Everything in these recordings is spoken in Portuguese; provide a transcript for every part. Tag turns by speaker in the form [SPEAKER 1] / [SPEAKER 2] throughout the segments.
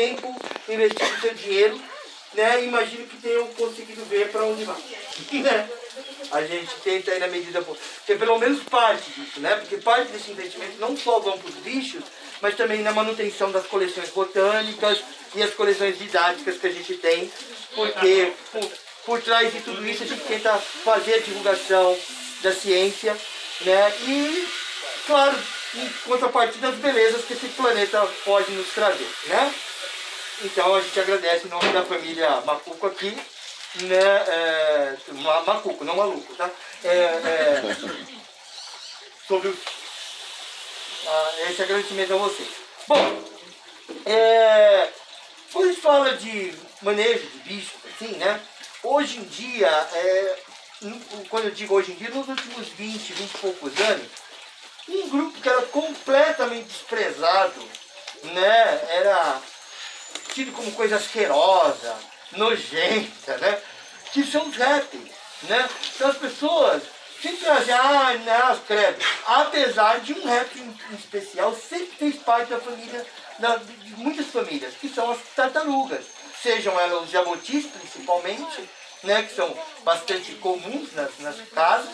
[SPEAKER 1] tempo, investindo seu dinheiro, né? Imagino que tenham conseguido ver para onde vai. Né? A gente tenta aí na medida ter pelo menos parte disso, né? Porque parte desse investimento não só vão para os bichos, mas também na manutenção das coleções botânicas e as coleções didáticas que a gente tem, porque por trás de tudo isso a gente tenta fazer a divulgação da ciência, né? E, claro, em contrapartida das belezas que esse planeta pode nos trazer, né? Então a gente agradece em nome da família Macuco aqui, né? Macuco, não maluco, tá? Sobre esse agradecimento a vocês. Bom, quando a gente fala de manejo de bichos, assim, né? Hoje em dia, quando eu digo hoje em dia, nos últimos 20 e poucos anos, um grupo que era completamente desprezado, né? Era tido como coisa asquerosa, nojenta, né? Que são os répteis, né? Então as pessoas sempre dizem, não, credo. Apesar de um réptil em especial sempre fez parte da família, de muitas famílias, que são as tartarugas. Sejam elas os jabutis, principalmente, né? Que são bastante comuns nas casas.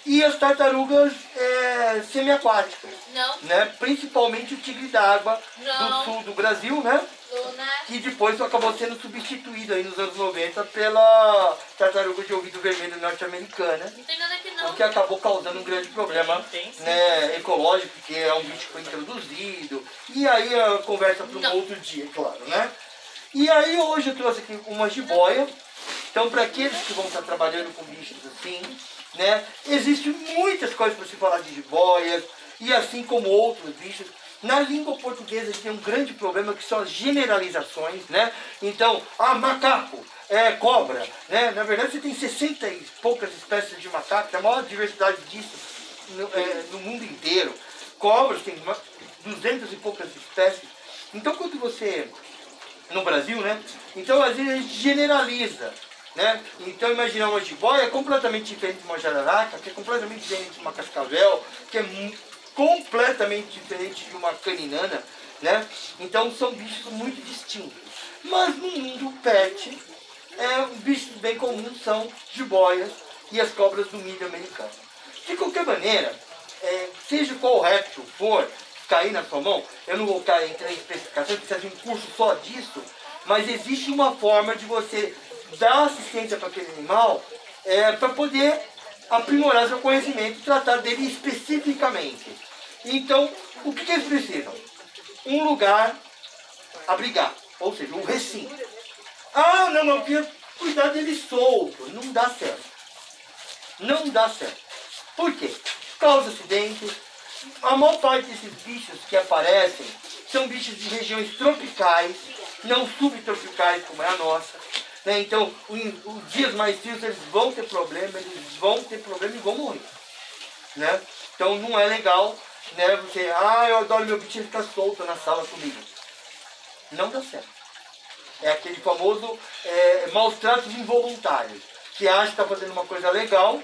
[SPEAKER 1] E as tartarugas semiaquáticas, né? Principalmente o tigre d'água do sul do Brasil, né? Que depois acabou sendo substituído aí nos anos 90 pela tartaruga de ouvido vermelho norte-americana, o que acabou causando um grande problema, né, ecológico, porque é um bicho que foi introduzido. E aí a conversa para um outro dia, claro, né? E aí hoje eu trouxe aqui uma jiboia. Então, para aqueles que vão estar trabalhando com bichos assim, né, existem muitas coisas para se falar de jiboias, e assim como outros bichos. Na língua portuguesa a gente tem um grande problema que são as generalizações, né? Então, macaco, cobra, né? Na verdade você tem 60 e poucas espécies de macaco, tem a maior diversidade disso no mundo inteiro. Cobras tem 200 e poucas espécies. Então quando você, no Brasil, né? Então às vezes a gente generaliza, né? Então imaginar uma jiboia é completamente diferente de uma jararaca, que é completamente diferente de uma cascavel, que é completamente diferente de uma caninana, né? Então são bichos muito distintos. Mas no mundo pet, bichos bem comuns são jiboias e as cobras do milho americano. De qualquer maneira, seja qual réptil for cair na sua mão, eu não vou entrar em especificação, precisa de um curso só disso, mas existe uma forma de você dar assistência para aquele animal para poder aprimorar seu conhecimento e tratar dele especificamente. Então, o que eles precisam? Um lugar abrigar, ou seja, um recinto. Não, eu queria cuidar dele solto. Não dá certo. Não dá certo. Por quê? Causa acidentes. A maior parte desses bichos que aparecem são bichos de regiões tropicais, não subtropicais como é a nossa. Né? Então, os dias mais frios eles vão ter problema e vão morrer. Né? Então não é legal, né? Você, eu adoro meu bichinho ficar solto na sala comigo. Não dá certo. É aquele famoso maus tratos involuntários. Você acha que está fazendo uma coisa legal,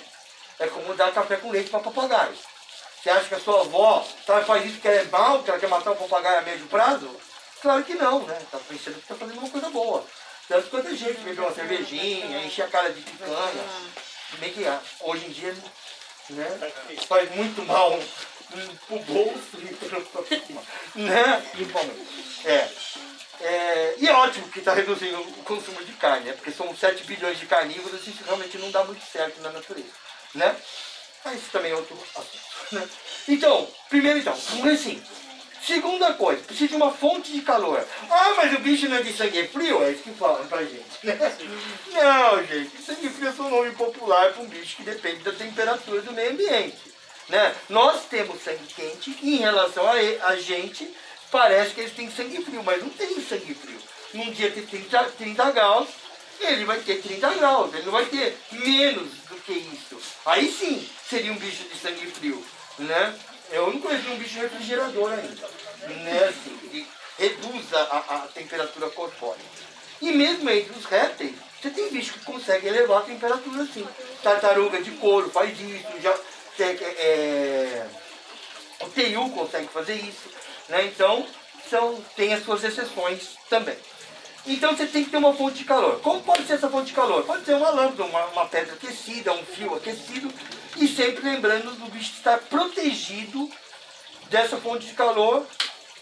[SPEAKER 1] é como dar café com leite para papagaio. Você acha que a sua avó faz isso que é mal, que ela quer matar o papagaio a médio prazo? Claro que não, né? Está pensando que está fazendo uma coisa boa. Tanto quanto a gente beber uma cervejinha, encher a cara de picanha. Bem que hoje em dia, né, faz muito mal pro bolso, né? E é ótimo que está reduzindo o consumo de carne, né? Porque são 7 bilhões de carnívoros e isso realmente não dá muito certo na natureza, né? Mas isso também é outro assunto, né? Então, primeiro um recinto. Segunda coisa, precisa de uma fonte de calor. Mas o bicho não é de sangue frio? É isso que falam pra gente, né? Não, gente, sangue frio é só um nome popular para um bicho que depende da temperatura do meio ambiente, né? Nós temos sangue quente e em relação a gente, parece que eles têm sangue frio, mas não tem sangue frio. Num dia tem 30 graus, ele vai ter 30 graus, ele não vai ter menos do que isso. Aí sim, seria um bicho de sangue frio, né? Eu não conheço um bicho refrigerador ainda, né? Assim, que reduz a temperatura corpórea. E mesmo entre os répteis, você tem bicho que consegue elevar a temperatura assim. Tartaruga de couro faz isso, o teiu consegue fazer isso, né? Então, tem as suas exceções também. Então você tem que ter uma fonte de calor. Como pode ser essa fonte de calor? Pode ser uma lâmpada, uma pedra aquecida, um fio aquecido, e sempre lembrando do bicho estar protegido dessa fonte de calor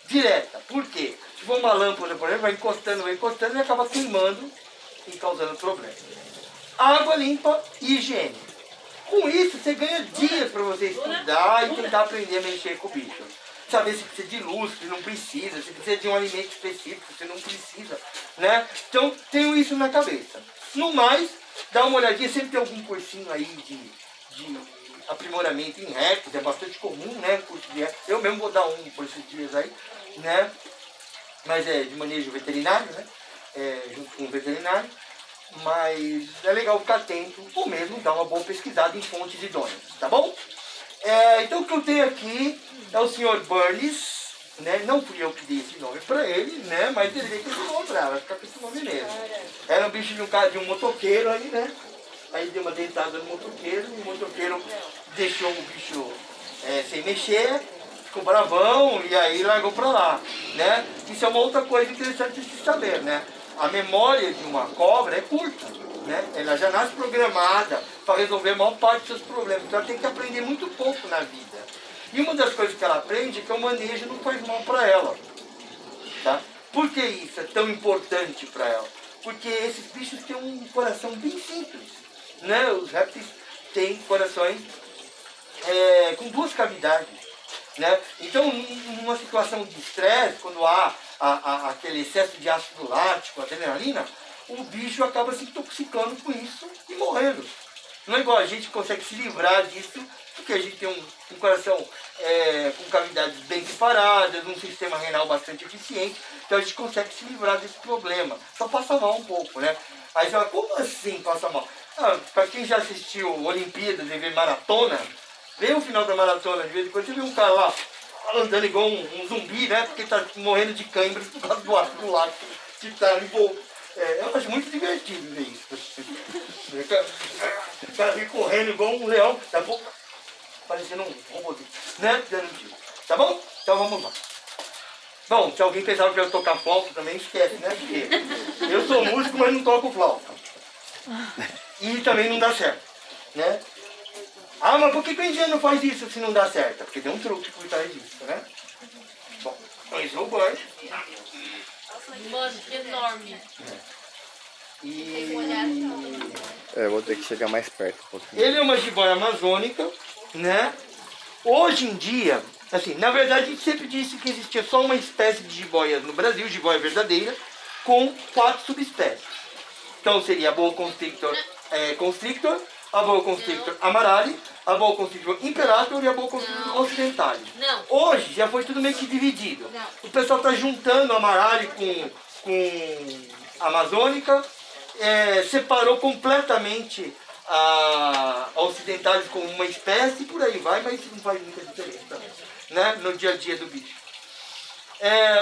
[SPEAKER 1] direta. Por quê? Se for uma lâmpada, por exemplo, vai encostando e acaba queimando e causando problema. Água limpa e higiene. Com isso, você ganha dias para você estudar e tentar aprender a mexer com o bicho. Saber se precisa de luz, se não precisa, se precisa de um alimento específico, se não precisa, né? Então, tenho isso na cabeça. No mais, dá uma olhadinha, sempre tem algum cursinho aí de aprimoramento em répteis, é bastante comum, né? Eu mesmo vou dar um por esses dias aí, né? Mas é de manejo veterinário, né? Junto com o veterinário. Mas é legal ficar atento, ou mesmo dar uma boa pesquisada em fontes idôneas, tá bom? Então o que eu tenho aqui é o Sr. Burns, né? Não fui eu que dei esse nome para ele, né? Mas ele veio com esse nome para ela, vai ficar com esse nome mesmo. Era um bicho de um motoqueiro aí, né? Aí deu uma deitada no motoqueiro, e o motoqueiro deixou o bicho sem mexer, ficou bravão e aí largou para lá, né? Isso é uma outra coisa interessante de se saber, né? A memória de uma cobra é curta, né? Ela já nasce programada para resolver a maior parte dos seus problemas. Então ela tem que aprender muito pouco na vida. E uma das coisas que ela aprende é que o manejo não faz mal para ela. Tá? Por que isso é tão importante para ela? Porque esses bichos têm um coração bem simples, né? Os répteis têm corações com duas cavidades, né? Então, numa situação de estresse, quando há aquele excesso de ácido lático, adrenalina, o bicho acaba se intoxicando com isso e morrendo. Não é igual a gente que consegue se livrar disso, porque a gente tem um coração com cavidades bem separadas, um sistema renal bastante eficiente, então a gente consegue se livrar desse problema. Só passa mal um pouco, né? Aí você fala, como assim passa mal? Para quem já assistiu Olimpíadas e vê maratona, vê o final da maratona, de vez em quando você vê um cara lá andando igual um zumbi, né? Porque está morrendo de câimbras por causa do ácido lático que está envolvido. Eu acho muito divertido ver isso. O cara vem correndo igual um leão, daqui a pouco parecendo um robôzinho, né? Tá bom? Então vamos lá. Bom, se alguém pensava que eu ia tocar flauta também, esquece, né? Porque eu sou músico, mas não toco flauta. E também não dá certo, né? Mas por que o engenheiro não faz isso se não dá certo? Porque tem um truque por trás disso, né? Bom, esse é o banho.
[SPEAKER 2] Mano, enorme.
[SPEAKER 3] Eu vou ter que chegar mais perto um pouquinho.
[SPEAKER 1] Ele é uma jiboia amazônica, né? Hoje em dia, assim, na verdade a gente sempre disse que existia só uma espécie de jiboia no Brasil, jiboia verdadeira, com 4 subespécies. Então seria a boa constrictor, a boa constrictor amarali, a boa constrictor imperator e a boa constrictor occidentalis. Hoje já foi tudo meio que dividido. O pessoal está juntando a amarali com a amazônica, separou completamente a occidentalis como uma espécie e por aí vai, mas isso não faz muita diferença, né, no dia a dia do bicho.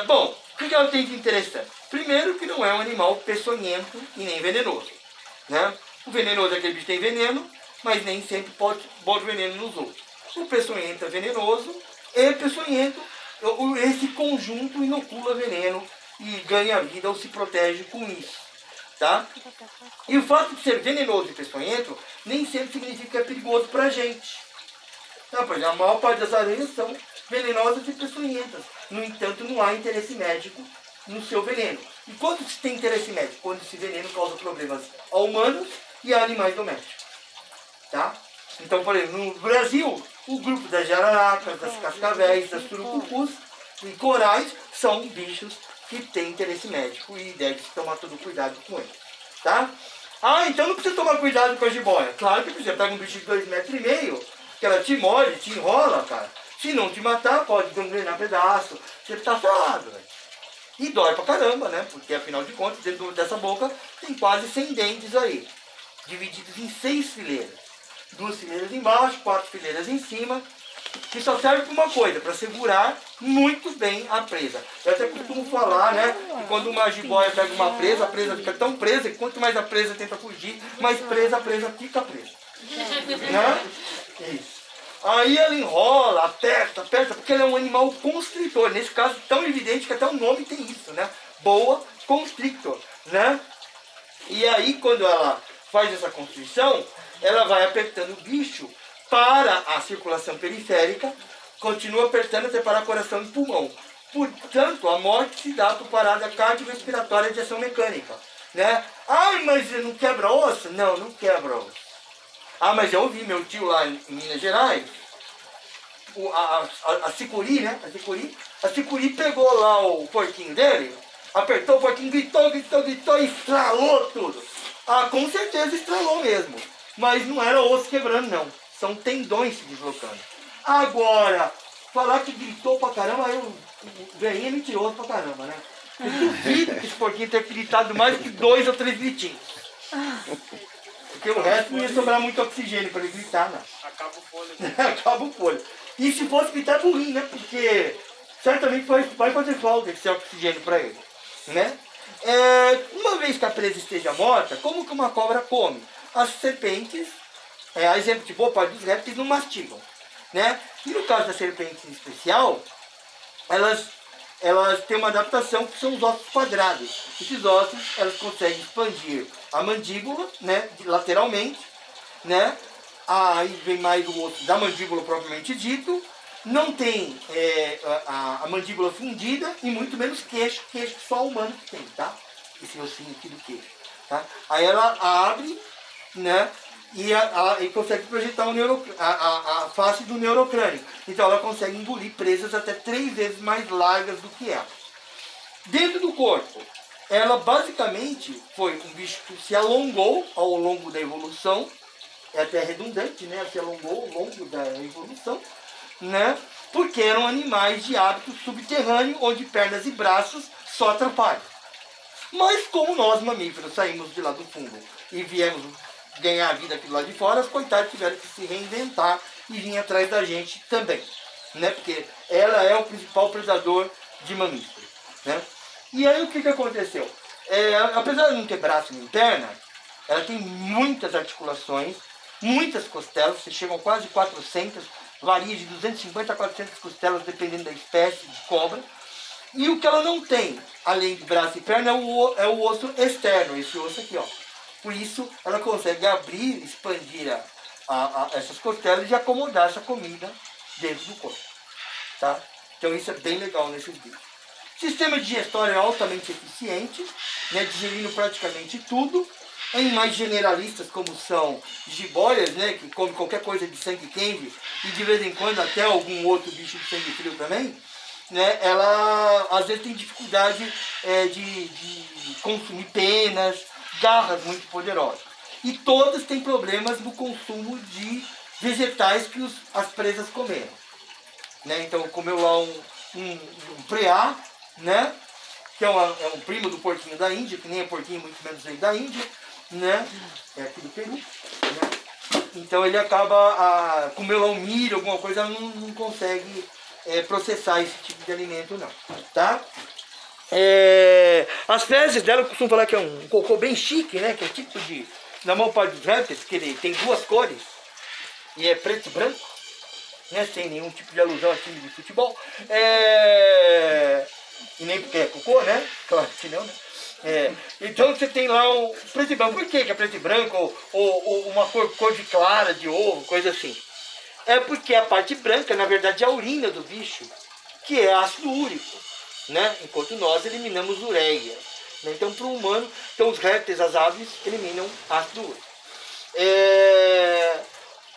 [SPEAKER 1] Bom, o que ela tem de interessante? Primeiro que não é um animal peçonhento e nem venenoso, né? O venenoso é aquele bicho que tem veneno, mas nem sempre pode veneno nos outros. O peçonhento é venenoso e peçonhento, esse conjunto inocula veneno e ganha vida ou se protege com isso, tá? E o fato de ser venenoso e peçonhento nem sempre significa que é perigoso para a gente. Não, por exemplo, a maior parte das aranhas são venenosas e peçonhentas. No entanto, não há interesse médico no seu veneno. E quando se tem interesse médico? Quando esse veneno causa problemas a humanos e a animais domésticos. Tá? Então, por exemplo, no Brasil, o grupo das jararacas, das cascavéis, das surucucus e corais são bichos que têm interesse médico e deve-se tomar todo cuidado com eles. Tá? Então não precisa tomar cuidado com a jiboia. Claro que você pega um bicho de 2,5 metros, que ela te morde, te enrola, cara. Se não te matar, pode gangrenar pedaço. Você tá ferrado, velho. E dói pra caramba, né? Porque afinal de contas, dentro dessa boca tem quase 100 dentes aí. Divididos em 6 fileiras. 2 fileiras embaixo, 4 fileiras em cima. Que só serve para uma coisa, para segurar muito bem a presa. Eu até costumo falar, né? Que quando uma jiboia pega uma presa, a presa fica tão presa que quanto mais a presa tenta fugir, mais presa a presa fica presa. Né? Isso. Aí ela enrola, aperta, porque ela é um animal constritor. Nesse caso, tão evidente que até o nome tem isso, né? Boa constrictor, né? E aí, quando ela faz essa constrição, ela vai apertando o bicho para a circulação periférica, continua apertando até parar coração e pulmão. Portanto, a morte se dá por parada cardiorrespiratória de ação mecânica, né? Ai, mas não quebra osso? Não, não quebra osso. Ah, mas eu ouvi meu tio lá em Minas Gerais, a Sicuri, né? A Sicuri pegou lá o porquinho dele, apertou o porquinho, gritou e estralou tudo. Ah, com certeza estralou mesmo. Mas não era osso quebrando, não. São tendões se deslocando. Agora, falar que gritou pra caramba, eu ganhei mentiroso pra caramba, né? Eu duvido que esse porquinho tenha gritado mais que 2 ou 3 gritinhos. Porque o resto não ia sobrar muito oxigênio para ele gritar, não.
[SPEAKER 4] Acaba o fôlego.
[SPEAKER 1] Acaba o fôlego. E se fosse gritar é ruim, né? Porque certamente vai fazer falta esse oxigênio para ele, né? Uma vez que a presa esteja morta, como que uma cobra come? As serpentes, a exemplo de boa parte dos répteis, não mastigam, né? E no caso das serpentes em especial, elas têm uma adaptação que são os ossos quadrados. Esses ossos, elas conseguem expandir a mandíbula, né, lateralmente, né? Aí vem mais o osso da mandíbula propriamente dito. Não tem a mandíbula fundida e muito menos queixo que só o humano que tem, tá? Esse ossinho aqui do queixo, tá? Aí ela abre, né? E consegue projetar a face do neurocrânio. Então ela consegue engolir presas até 3 vezes mais largas do que ela. Dentro do corpo, ela basicamente foi um bicho que se alongou ao longo da evolução. É até redundante, né? Se alongou ao longo da evolução, né? Porque eram animais de hábito subterrâneo, onde pernas e braços só atrapalham. Mas como nós, mamíferos, saímos de lá do fundo e viemos ganhar a vida aqui do lado de fora, os coitados tiveram que se reinventar e vir atrás da gente também, né? Porque ela é o principal predador de mamíferos, né? E aí o que aconteceu? Apesar de não ter braço nem perna, ela tem muitas articulações, muitas costelas, que chegam a quase 400, varia de 250 a 400 costelas, dependendo da espécie de cobra. E o que ela não tem, além de braço e perna, é o osso externo, esse osso aqui, ó. Por isso, ela consegue abrir, expandir essas costelas e acomodar essa comida dentro do corpo, tá? Então isso é bem legal nesses bichos. Sistema digestório é altamente eficiente, né, digerindo praticamente tudo. Animais generalistas, como são jiboias, né, que comem qualquer coisa de sangue quente, e de vez em quando até algum outro bicho de sangue frio também, né, ela às vezes tem dificuldade de consumir penas, garras muito poderosas. E todas têm problemas no consumo de vegetais que as presas comeram. Né? Então comeu lá um preá, né? Que é um primo do porquinho da Índia, que nem é porquinho, muito menos aí da Índia, né? É aqui do Peru. Né? Então ele acaba, comeu lá um milho, alguma coisa, ela não consegue processar esse tipo de alimento não. Tá? As fezes dela, eu costumo falar que é um cocô bem chique, né? Que é tipo de, na maior parte dos répteis, que ele tem 2 cores, e é preto e branco, né? Sem nenhum tipo de alusão a time de futebol. E nem porque é cocô, né? Claro que não, né? Então você tem lá o preto e branco. Por que é preto e branco? Ou uma cor de clara, de ovo, coisa assim. É porque a parte branca, na verdade, é a urina do bicho, que é ácido úrico, né? Enquanto nós eliminamos ureia. Né? Então, para o humano, então os répteis, as aves, eliminam ácido úrico.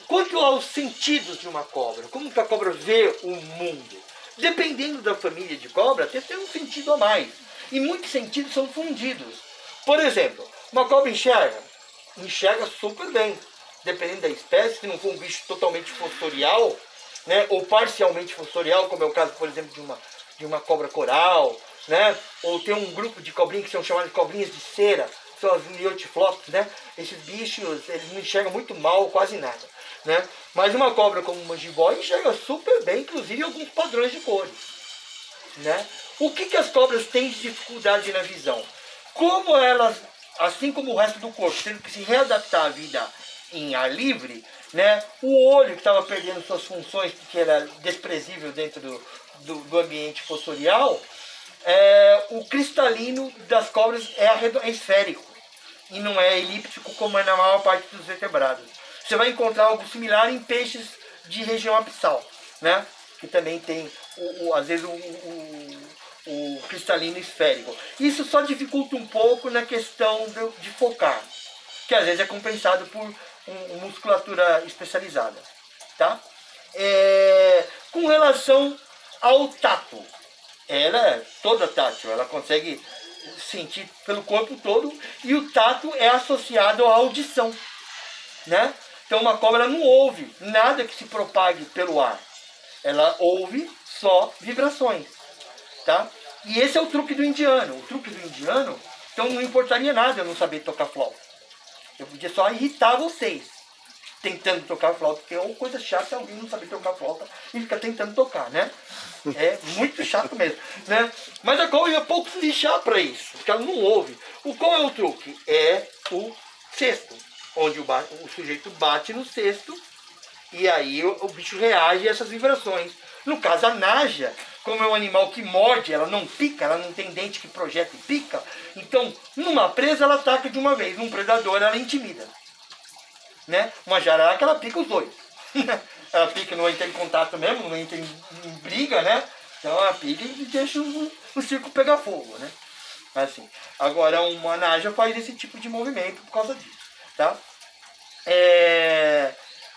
[SPEAKER 1] Quanto aos sentidos de uma cobra, como que a cobra vê o mundo? Dependendo da família de cobra, até tem um sentido a mais. E muitos sentidos são fundidos. Por exemplo, uma cobra enxerga super bem. Dependendo da espécie, se não for um bicho totalmente fossorial, né, ou parcialmente fossorial, como é o caso, por exemplo, de uma cobra coral, né, ou tem um grupo de cobrinhas que são chamadas de cobrinhas de cera, são as Liotiflops, né? Esses bichos, eles não enxergam muito mal, quase nada, né? Mas uma cobra como uma jiboia enxerga super bem, inclusive alguns padrões de cores, né? O que as cobras têm de dificuldade na visão? Como elas, assim como o resto do corpo, tendo que se readaptar à vida em ar livre, né, o olho que estava perdendo suas funções, porque era desprezível dentro do ambiente fossorial, o cristalino das cobras é esférico e não é elíptico como é na maior parte dos vertebrados. Você vai encontrar algo similar em peixes de região abissal, né, que também tem, às vezes, o cristalino esférico. Isso só dificulta um pouco na questão de focar, que às vezes é compensado por musculatura especializada, tá? Com relação ao tato, ela é toda tátil, ela consegue sentir pelo corpo todo, e o tato é associado à audição, né? Então uma cobra não ouve nada que se propague pelo ar, ela ouve só vibrações, tá? E esse é o truque do indiano. O truque do indiano, então não importaria nada eu não saber tocar flauta. Eu podia só irritar vocês tentando tocar flauta, porque é uma coisa chata alguém não saber tocar flauta e ficar tentando tocar, né? É muito chato mesmo, né? Mas a cobra ia pouco se lixar para isso, porque ela não ouve. Qual é o truque? É o cesto, onde o sujeito bate no cesto e aí o bicho reage a essas vibrações. No caso, a naja, como é um animal que morde, ela não pica, ela não tem dente que projeta e pica, então, numa presa, ela ataca de uma vez, num predador, ela intimida. Né? Uma jararaca, ela pica os dois. Ela pica, não entra em contato mesmo, não entra em briga, né? Então, ela pica e deixa o circo pegar fogo, né? Assim. Agora, uma naja faz esse tipo de movimento por causa disso, tá?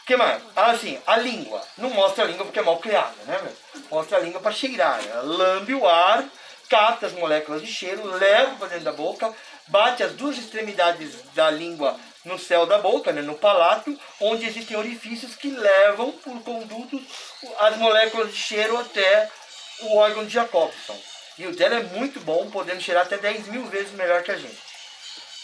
[SPEAKER 1] Que mais? Assim, a língua. Não mostra a língua porque é mal criada, né? Mostra a língua para cheirar. Ela lambe o ar, capta as moléculas de cheiro, leva para dentro da boca, bate as duas extremidades da língua no céu da boca, né, no palato, onde existem orifícios que levam por condutos as moléculas de cheiro até o órgão de Jacobson. E o dela é muito bom, podendo cheirar até 10.000 vezes melhor que a gente.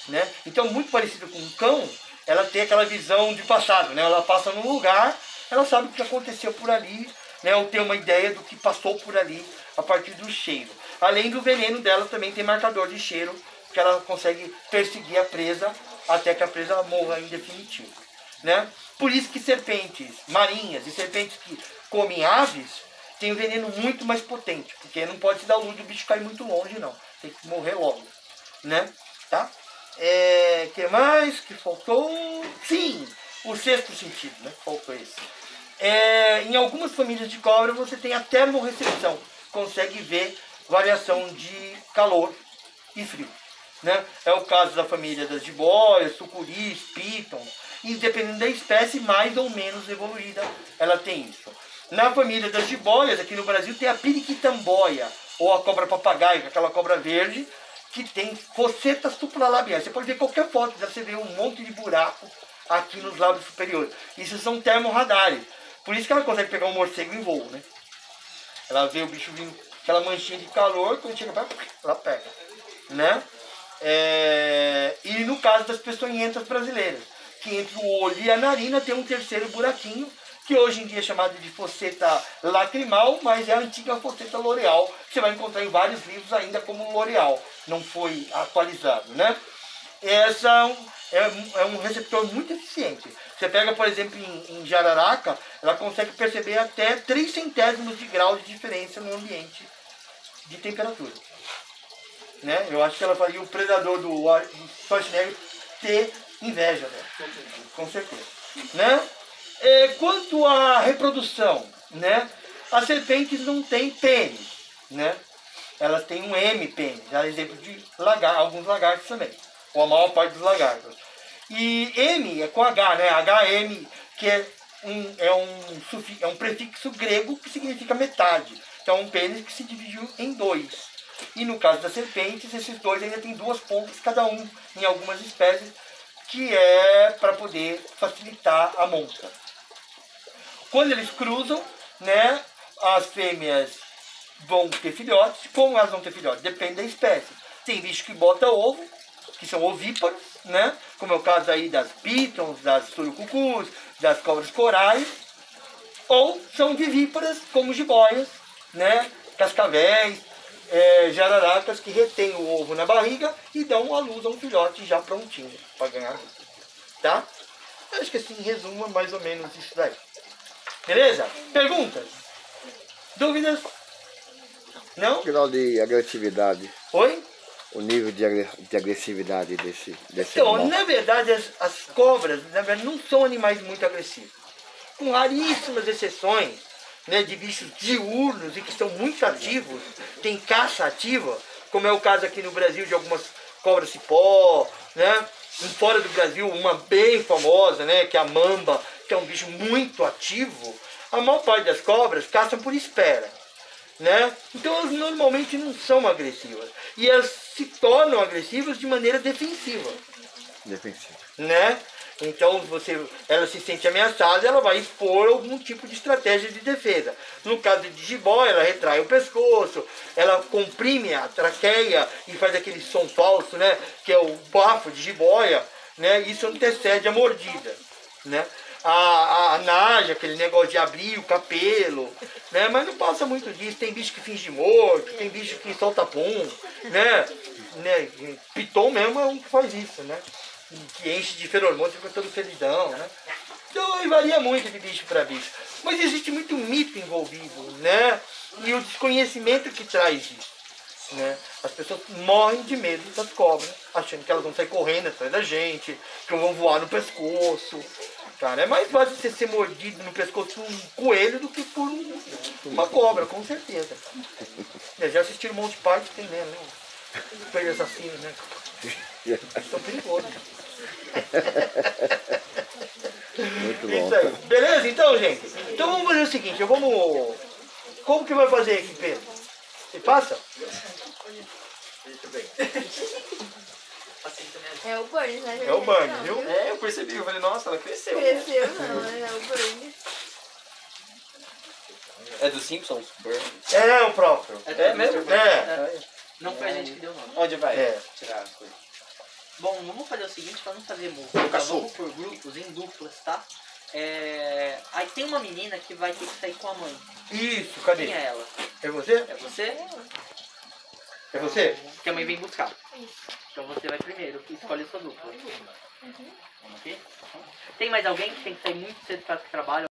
[SPEAKER 1] Né? Então, muito parecido com um cão, ela tem aquela visão de passado, né? Ela passa num lugar, ela sabe o que aconteceu por ali, né? Ou tem uma ideia do que passou por ali a partir do cheiro. Além do veneno dela, também tem marcador de cheiro, que ela consegue perseguir a presa até que a presa morra em definitivo. Né? Por isso que serpentes marinhas e serpentes que comem aves têm um veneno muito mais potente, porque não pode se dar luz do bicho cair muito longe, não. Tem que morrer logo. Né? Tá? Que mais que faltou? Sim, o sexto sentido, né? Faltou esse. Em algumas famílias de cobra você tem a termorrecepção, consegue ver variação de calor e frio. Né? É o caso da família das jiboias, sucuris, pítons, e dependendo da espécie, mais ou menos evoluída, ela tem isso. Na família das jiboias, aqui no Brasil, tem a periquitamboia, ou a cobra papagaio, aquela cobra verde, que tem fossetas supralabiais. Você pode ver qualquer foto, você vê um monte de buraco aqui nos lábios superiores. Isso são termorradares. Por isso que ela consegue pegar um morcego em voo, né? Ela vê o bicho vindo, aquela manchinha de calor, quando chega perto, ela pega. Né? E no caso das peçonhentas brasileiras, que entre o olho e a narina tem um terceiro buraquinho, que hoje em dia é chamado de fosseta lacrimal, mas é a antiga fosseta L'Oreal, que você vai encontrar em vários livros ainda como L'Oreal, não foi atualizado, né? Essa é um receptor muito eficiente. Você pega, por exemplo, em jararaca, ela consegue perceber até 3 centésimos de grau de diferença no ambiente de temperatura. Né? Eu acho que ela faria o predador do Schwarzenegger ter inveja dela, com certeza. Né? Quanto à reprodução, né? As serpentes não têm pênis, né? Elas têm um M-pênis, é exemplo de alguns lagartos também, ou a maior parte dos lagartos. E M é com H, né? HM, que é um prefixo grego que significa metade. Então é um pênis que se dividiu em 2. E no caso das serpentes, esses dois ainda tem 2 pontas cada um, em algumas espécies, que é para poder facilitar a monta. Quando eles cruzam, né, as fêmeas vão ter filhotes. Como elas vão ter filhotes? Depende da espécie. Tem bicho que bota ovo, que são ovíparos, né, como é o caso aí das pitons, das surucucus, das cobras corais, ou são vivíparas, como jiboias, né, cascavéis, jararacas que retêm o ovo na barriga e dão à luz a um filhote já prontinho para ganhar. Tá? Acho que assim, em resumo, é mais ou menos isso daí. Beleza? Perguntas? Dúvidas? Não?
[SPEAKER 3] O grau de agressividade,
[SPEAKER 1] Oi?
[SPEAKER 3] o nível de agressividade desse
[SPEAKER 1] Então,
[SPEAKER 3] animal.
[SPEAKER 1] na verdade, as cobras, na verdade, não são animais muito agressivos. Com raríssimas exceções, né, de bichos diurnos e que são muito ativos, tem caça ativa, como é o caso aqui no Brasil de algumas cobras cipó, né? Fora do Brasil, uma bem famosa, né, que é a mamba, que é um bicho muito ativo. A maior parte das cobras caçam por espera, né? Então elas normalmente não são agressivas. E elas se tornam agressivas de maneira defensiva,
[SPEAKER 3] Defensivo.
[SPEAKER 1] né? Então ela se sente ameaçada, ela vai expor algum tipo de estratégia de defesa. No caso de jiboia, ela retrai o pescoço, ela comprime a traqueia e faz aquele som falso, né? Que é o bafo de jiboia, né? Isso antecede a mordida, né? A naja, aquele negócio de abrir o capelo, né? Mas não passa muito disso. Tem bicho que finge morto, tem bicho que solta pum, né? Piton mesmo é um que faz isso, né? Que enche de feromônio, fica todo felidão, né? Então aí varia muito de bicho para bicho. Mas existe muito mito envolvido, né? E o desconhecimento que traz isso, né? As pessoas morrem de medo das cobras, achando que elas vão sair correndo atrás da gente, que vão voar no pescoço. Cara, é mais fácil você ser mordido no pescoço por um coelho do que por uma cobra, com certeza. Já assistiram um monte de parte, tem, né? Coelho assassino, né? São perigosos.
[SPEAKER 3] Muito bom.
[SPEAKER 1] Isso aí. Beleza, então, gente? Então vamos fazer o seguinte, como que vai fazer aqui, Pedro? Você passa? Muito bem.
[SPEAKER 2] É o Burns, né?
[SPEAKER 1] É o Burns, viu?
[SPEAKER 4] É, eu percebi, eu falei, nossa, ela cresceu.
[SPEAKER 2] Cresceu não, é o Burns.
[SPEAKER 4] É dos Simpsons?
[SPEAKER 1] É o próprio.
[SPEAKER 4] É mesmo?
[SPEAKER 1] É.
[SPEAKER 5] Não foi a gente que deu o nome.
[SPEAKER 4] Onde vai?
[SPEAKER 1] É.
[SPEAKER 4] Tirar as coisas.
[SPEAKER 5] Bom, vamos fazer o seguinte, pra não fazer música, vamos por grupos, em duplas, tá? Aí tem uma menina que vai ter que sair com a mãe.
[SPEAKER 1] Isso, cadê?
[SPEAKER 5] Quem é ela?
[SPEAKER 1] É você?
[SPEAKER 5] É você?
[SPEAKER 1] É você?
[SPEAKER 5] Que a mãe vem buscar. Então você vai primeiro, escolhe a sua dupla. Vamos aqui? Tem mais alguém que tem que sair muito cedo para o trabalho?